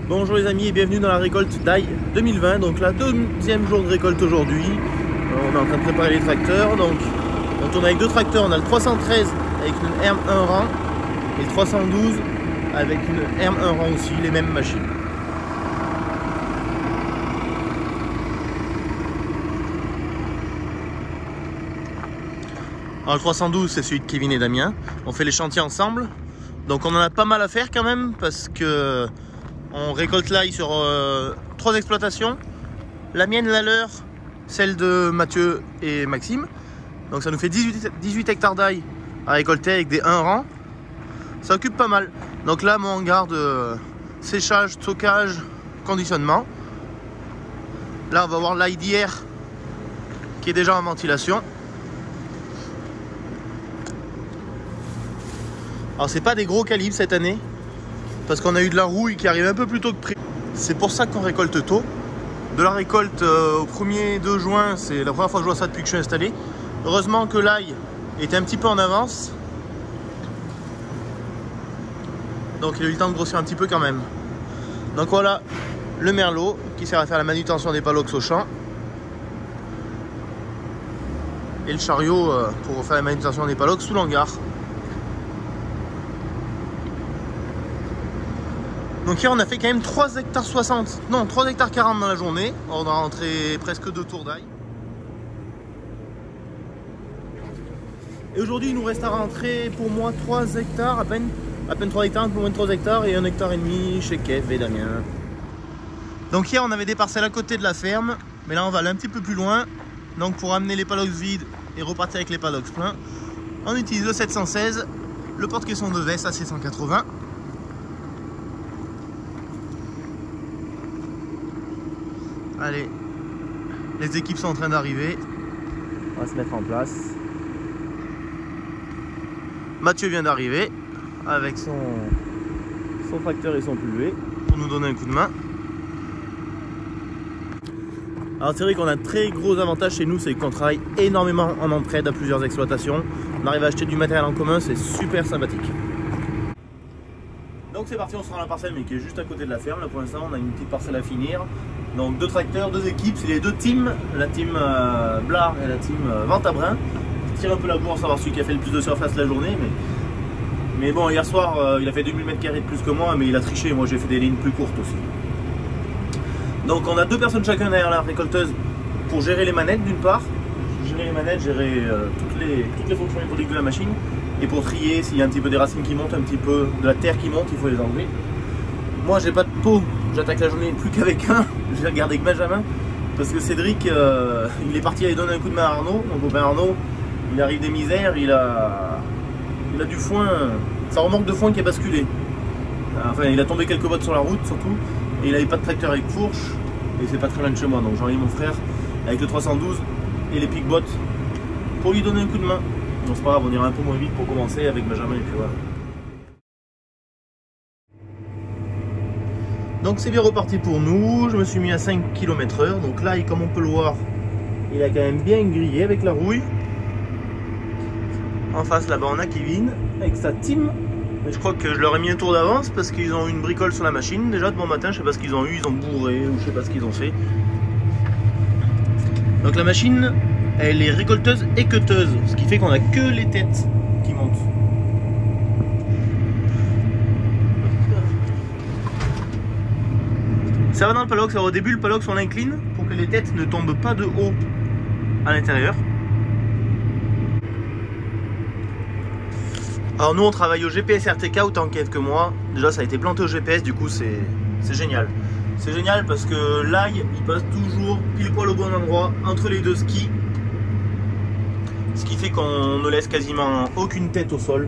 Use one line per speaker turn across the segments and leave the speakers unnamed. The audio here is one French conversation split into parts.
Bonjour les amis et bienvenue dans la récolte d'ail 2020, donc la deuxième jour de récolte aujourd'hui. On est en train de préparer les tracteurs, donc on tourne avec deux tracteurs, on a le 313 avec une herme 1 rang et le 312 avec une herme 1 rang aussi, les mêmes machines. Alors le 312 c'est celui de Kevin et Damien, on fait les chantiers ensemble, donc on en a pas mal à faire quand même parce que on récolte l'ail sur 3 exploitations, la mienne, la leur, celle de Mathieu et Maxime. Donc ça nous fait 18 hectares d'ail à récolter avec des 1 rang. Ça occupe pas mal. Donc là mon hangar de séchage, stockage, conditionnement. Là on va voir l'ail d'hier qui est déjà en ventilation. Alors c'est pas des gros calibres cette année, parce qu'on a eu de la rouille qui arrive un peu plus tôt que prévu. C'est pour ça qu'on récolte tôt. De la récolte au 1er 2 juin, c'est la première fois que je vois ça depuis que je suis installé. Heureusement que l'ail était un petit peu en avance. Donc il a eu le temps de grossir un petit peu quand même. Donc voilà le merlot qui sert à faire la manutention des palox au champ. Et le chariot pour faire la manutention des palox sous l'hangar. Donc hier on a fait quand même 3 hectares 60, non 3 hectares 40 dans la journée. On a rentré presque 2 tours d'ail. Et aujourd'hui il nous reste à rentrer pour moi 3 hectares, à peine 3 hectares, un peu moins de 3 hectares et 1,5 hectare chez Kev et Damien. Donc hier on avait des parcelles à côté de la ferme, mais là on va aller un petit peu plus loin. Donc pour amener les palox vides et repartir avec les palox pleins, on utilise le 716, le porte-caisson de Vess AC180. Allez, les équipes sont en train d'arriver. On va se mettre en place. Mathieu vient d'arriver avec son tracteur et son pulvé pour nous donner un coup de main. Alors c'est vrai qu'on a un très gros avantage chez nous, c'est qu'on travaille énormément en entraide à plusieurs exploitations. On arrive à acheter du matériel en commun, c'est super sympathique. Donc c'est parti, on se rend à la parcelle mais qui est juste à côté de la ferme. Là pour l'instant on a une petite parcelle à finir. Donc 2 tracteurs, 2 équipes, c'est les 2 teams, la team Blard et la team Ventabrin. Je tire un peu la bourre, savoir celui qui a fait le plus de surface la journée. Mais bon, hier soir il a fait 2000 m² de plus que moi, mais il a triché, moi j'ai fait des lignes plus courtes aussi. Donc on a 2 personnes chacun derrière la récolteuse pour gérer les manettes d'une part. Gérer les manettes, gérer toutes les fonctions hydrauliques de la machine. Et pour trier, s'il y a un petit peu des racines qui montent, un petit peu de la terre qui monte, il faut les enlever. Moi j'ai pas de pot, j'attaque la journée plus qu'avec un, je vais regarder avec Benjamin. Parce que Cédric, il est parti aller donner un coup de main à Arnaud, mon copain Arnaud. Il arrive des misères, il a du foin, sa remorque de foin qui a basculé. Enfin il a tombé quelques bottes sur la route surtout. Et il avait pas de tracteur avec fourche, et c'est pas très loin de chez moi. Donc j'ai envoyé mon frère avec le 312 et les pick-bots pour lui donner un coup de main. Non c'est pas grave, on ira un peu moins vite pour commencer avec Benjamin et puis voilà. Donc c'est bien reparti pour nous, je me suis mis à 5 km/h, donc là comme on peut le voir, il a quand même bien grillé avec la rouille. En face là-bas on a Kevin avec sa team, mais je crois que je leur ai mis un tour d'avance parce qu'ils ont eu une bricole sur la machine, déjà de bon matin, je sais pas ce qu'ils ont eu, ils ont bourré ou je sais pas ce qu'ils ont fait. Donc la machine, elle est récolteuse et queuteuse, ce qui fait qu'on a que les têtes qui montent. Ça va dans le palox, alors au début le palox on l'incline pour que les têtes ne tombent pas de haut à l'intérieur. Alors nous on travaille au GPS RTK autant qu'Eve que moi. Déjà ça a été planté au GPS, du coup c'est génial. C'est génial parce que l'ail il passe toujours pile poil au bon endroit entre les 2 skis. Ce qui fait qu'on ne laisse quasiment aucune tête au sol.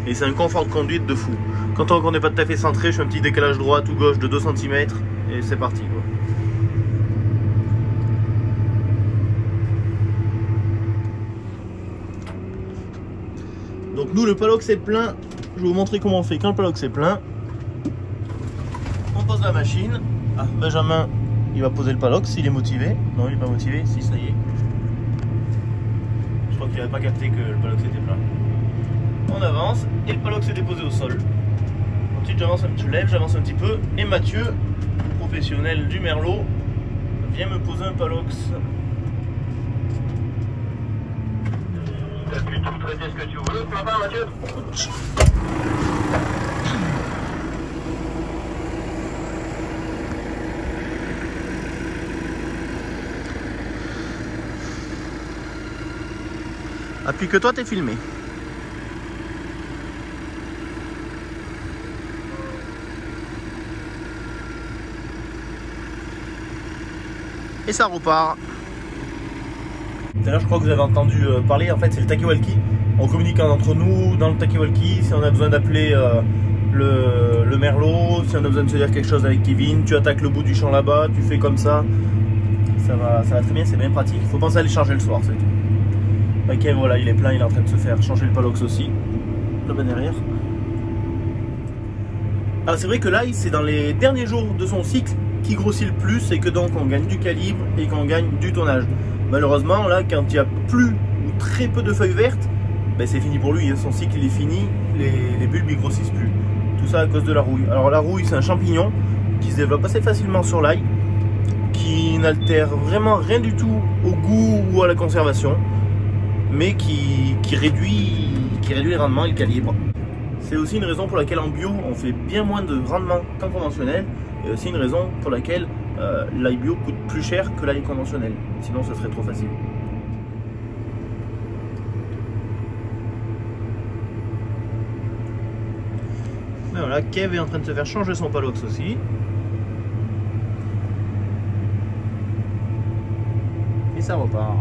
Et c'est un confort de conduite de fou. Quand on n'est pas tout à fait centré, je fais un petit décalage droite ou gauche de 2 cm et c'est parti quoi. Donc nous le palox est plein, je vais vous montrer comment on fait quand le palox est plein. On pose la machine. Ah, Benjamin il va poser le palox s'il est motivé. Non il n'est pas motivé, si ça y est. Je crois qu'il n'avait pas capté que le palox était plein. On avance et le palox est déposé au sol. ensuite je lève, j'avance un petit peu. Et Mathieu, professionnel du merlot, vient me poser un palox.
T'as pu tout traiter ce que tu veux, ce matin, Mathieu?
Applique-toi, t'es filmé. Et ça repart. Tout à l'heure, je crois que vous avez entendu parler, en fait, c'est le talkie-walkie. On communique entre nous dans le talkie-walkie. Si on a besoin d'appeler le merlot, si on a besoin de se dire quelque chose avec Kevin, tu attaques le bout du champ là-bas, tu fais comme ça. Ça va très bien, c'est bien pratique. Il faut penser à les charger le soir, c'est tout. Ok, voilà, il est plein, il est en train de se faire changer le palox aussi. Là-bas derrière. Alors c'est vrai que là, c'est dans les derniers jours de son cycle qui grossit le plus et que donc on gagne du calibre et qu'on gagne du tonnage. Malheureusement, là, quand il n'y a plus ou très peu de feuilles vertes, ben, c'est fini pour lui, son cycle il est fini, les bulbes ils grossissent plus. Tout ça à cause de la rouille. Alors la rouille, c'est un champignon qui se développe assez facilement sur l'ail, qui n'altère vraiment rien du tout au goût ou à la conservation, mais qui réduit les rendements et le calibre. C'est aussi une raison pour laquelle en bio on fait bien moins de rendement qu'en conventionnel, et aussi une raison pour laquelle l'ail bio coûte plus cher que l'ail conventionnel, sinon ce serait trop facile. Et voilà, Kev est en train de se faire changer son palox aussi. Et ça repart.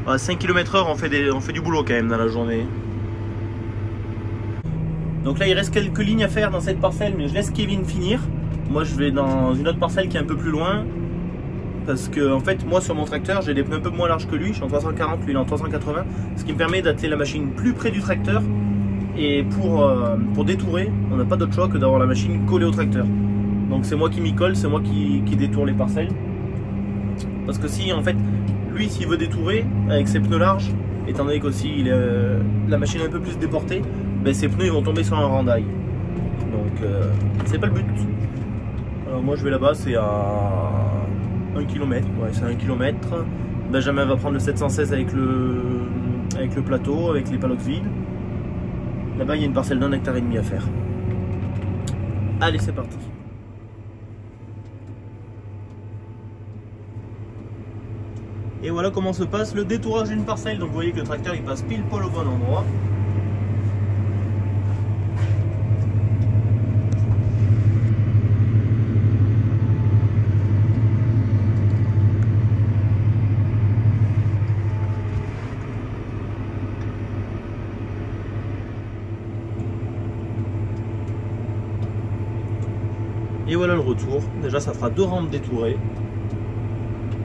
À 5 km/h, on fait du boulot quand même dans la journée. Donc là, il reste quelques lignes à faire dans cette parcelle, mais je laisse Kevin finir. Moi, je vais dans une autre parcelle qui est un peu plus loin. Parce que, en fait, moi, sur mon tracteur, j'ai des pneus un peu moins larges que lui. Je suis en 340, lui, il est en 380. Ce qui me permet d'atteler la machine plus près du tracteur. Et pour détourer, on n'a pas d'autre choix que d'avoir la machine collée au tracteur. Donc c'est moi qui m'y colle, c'est moi qui détourne les parcelles. Parce que si, en fait, lui, s'il veut détourer avec ses pneus larges, étant donné qu'aussi la machine est un peu plus déportée, ben, ses pneus ils vont tomber sur un randail. Donc c'est pas le but. Alors moi je vais là-bas, c'est à 1 km. Ouais, c'est à 1 km. Benjamin va prendre le 716 avec le plateau, avec les palox vides. Là-bas il y a une parcelle d'1,5 hectare à faire. Allez, c'est parti. Et voilà comment se passe le détourage d'une parcelle. Donc vous voyez que le tracteur il passe pile poil au bon endroit. Et voilà le retour. Déjà ça fera 2 rampes détourées.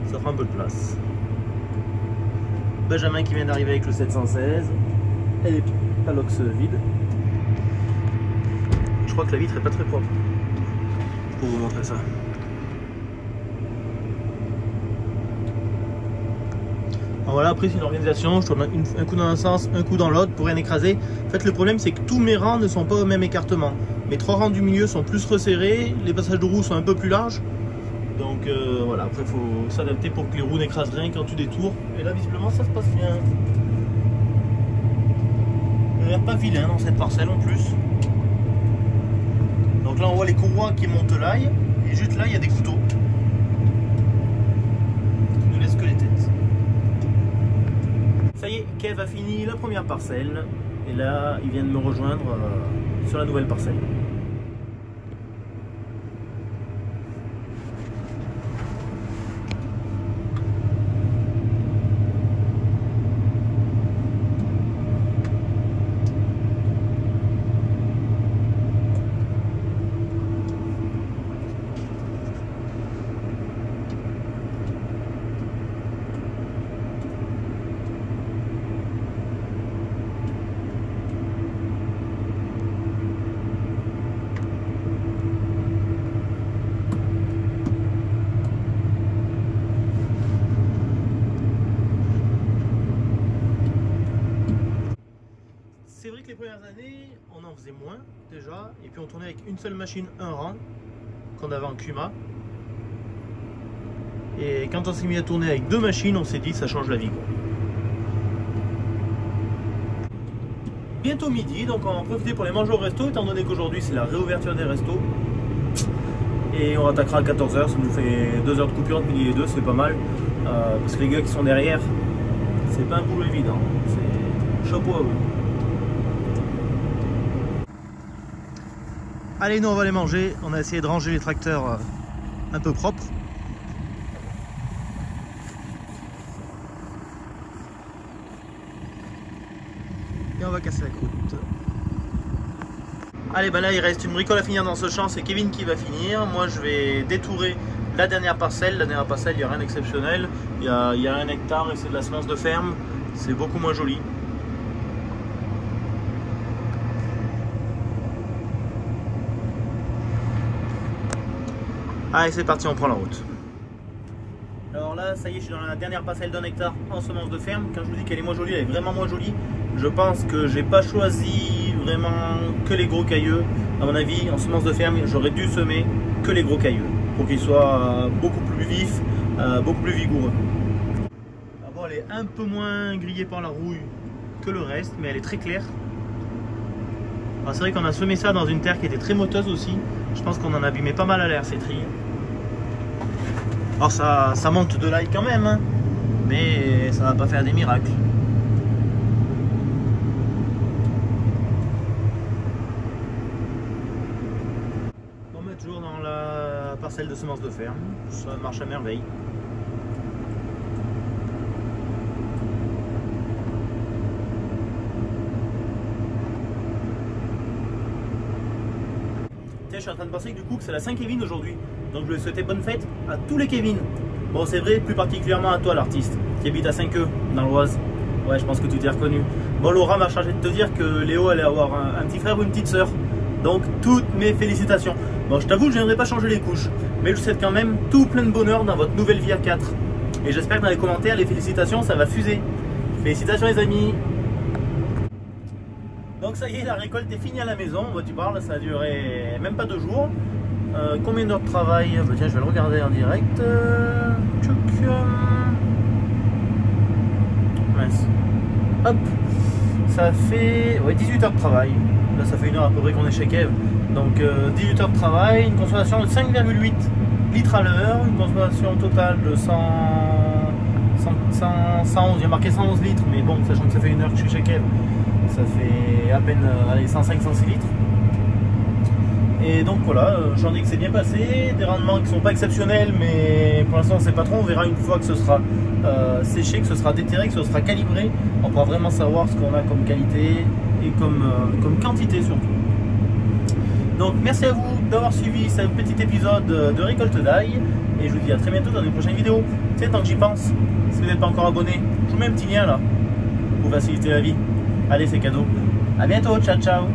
Ça fera un peu de place. Benjamin qui vient d'arriver avec le 716 et les palox vides. Je crois que la vitre est pas très propre pour vous montrer ça. Alors voilà, après c'est une organisation, je tourne un coup dans un sens, un coup dans l'autre pour rien écraser. En fait le problème c'est que tous mes rangs ne sont pas au même écartement. Mes 3 rangs du milieu sont plus resserrés, les passages de roues sont un peu plus larges. Donc voilà, après il faut s'adapter pour que les roues n'écrasent rien quand tu détours. Et là visiblement ça se passe bien. Il n'y a pas vilain dans cette parcelle en plus. Donc là on voit les courroies qui montent l'ail. Et juste là il y a des couteaux. Qui ne laissent que les têtes. Ça y est, Kev a fini la première parcelle. Et là il vient de me rejoindre sur la nouvelle parcelle. premières années, on en faisait moins déjà, et puis on tournait avec une seule machine, un rang, qu'on avait en Kuma. Et quand on s'est mis à tourner avec 2 machines, on s'est dit ça change la vie, quoi. Bientôt midi, donc on va en profiter pour les manger au resto, étant donné qu'aujourd'hui c'est la réouverture des restos. Et on attaquera à 14 h, ça nous fait 2 heures de coupure entre midi et 2, c'est pas mal. Parce que les gars qui sont derrière, c'est pas un boulot évident, c'est chapeau à eux. Allez, nous on va aller manger, on a essayé de ranger les tracteurs un peu propres. Et on va casser la croûte. Allez, bah là il reste une bricole à finir dans ce champ, c'est Kevin qui va finir. Moi je vais détourer la dernière parcelle. La dernière parcelle, il n'y a rien d'exceptionnel. Il y a 1 hectare et c'est de la semence de ferme. C'est beaucoup moins joli. Allez, c'est parti, on prend la route. Alors là, ça y est, je suis dans la dernière parcelle d'1 hectare en semence de ferme. Quand je vous dis qu'elle est moins jolie, elle est vraiment moins jolie. Je pense que j'ai pas choisi vraiment que les gros cailleux. À mon avis, en semence de ferme, j'aurais dû semer que les gros cailleux pour qu'ils soient beaucoup plus vifs, beaucoup plus vigoureux. Alors bon, elle est un peu moins grillée par la rouille que le reste, mais elle est très claire. C'est vrai qu'on a semé ça dans une terre qui était très moteuse aussi. Je pense qu'on en a abîmé pas mal à l'air, ces trilles. Alors ça monte de l'ail quand même, hein, mais ça va pas faire des miracles. On met toujours dans la parcelle de semences de ferme, ça marche à merveille. Je suis en train de penser que du coup que c'est la Saint-Kevin aujourd'hui, donc je vais souhaiter bonne fête à tous les Kevin. Bon, c'est vrai, plus particulièrement à toi l'artiste qui habite à Saint-Queux dans l'Oise. Ouais, je pense que tu t'es reconnu. Bon, Laura m'a chargé de te dire que Léo allait avoir un petit frère ou une petite sœur, donc toutes mes félicitations. Bon, je t'avoue, je viendrai pas changer les couches, mais je vous souhaite quand même tout plein de bonheur dans votre nouvelle vie à 4. Et j'espère que dans les commentaires, les félicitations, ça va fuser. Félicitations les amis. Donc ça y est, la récolte est finie à la maison. Bah, tu parles, ça a duré même pas 2 jours. Combien d'heures de travail? Bah, tiens, je vais le regarder en direct. Mince. Hop, ça fait 18 heures de travail. Là, ça fait 1 heure à peu près qu'on est chez Kev. Donc 18 heures de travail, une consommation de 5,8 litres à l'heure, une consommation totale de 111, il y a marqué 111 litres, mais bon, sachant que ça fait 1 heure que je suis chez Kev, ça fait à peine 105-106 litres. Et donc voilà, j'en dis que c'est bien passé, des rendements qui ne sont pas exceptionnels, mais pour l'instant on ne sait pas trop, on verra une fois que ce sera séché, que ce sera déterré, que ce sera calibré, on pourra vraiment savoir ce qu'on a comme qualité et comme quantité surtout. Donc merci à vous d'avoir suivi ce petit épisode de récolte d'ail, et je vous dis à très bientôt dans une prochaine vidéo. Tu sais, tant que j'y pense, si vous n'êtes pas encore abonné, je vous mets un petit lien là, pour faciliter la vie. Allez, c'est cadeau. À bientôt, ciao ciao.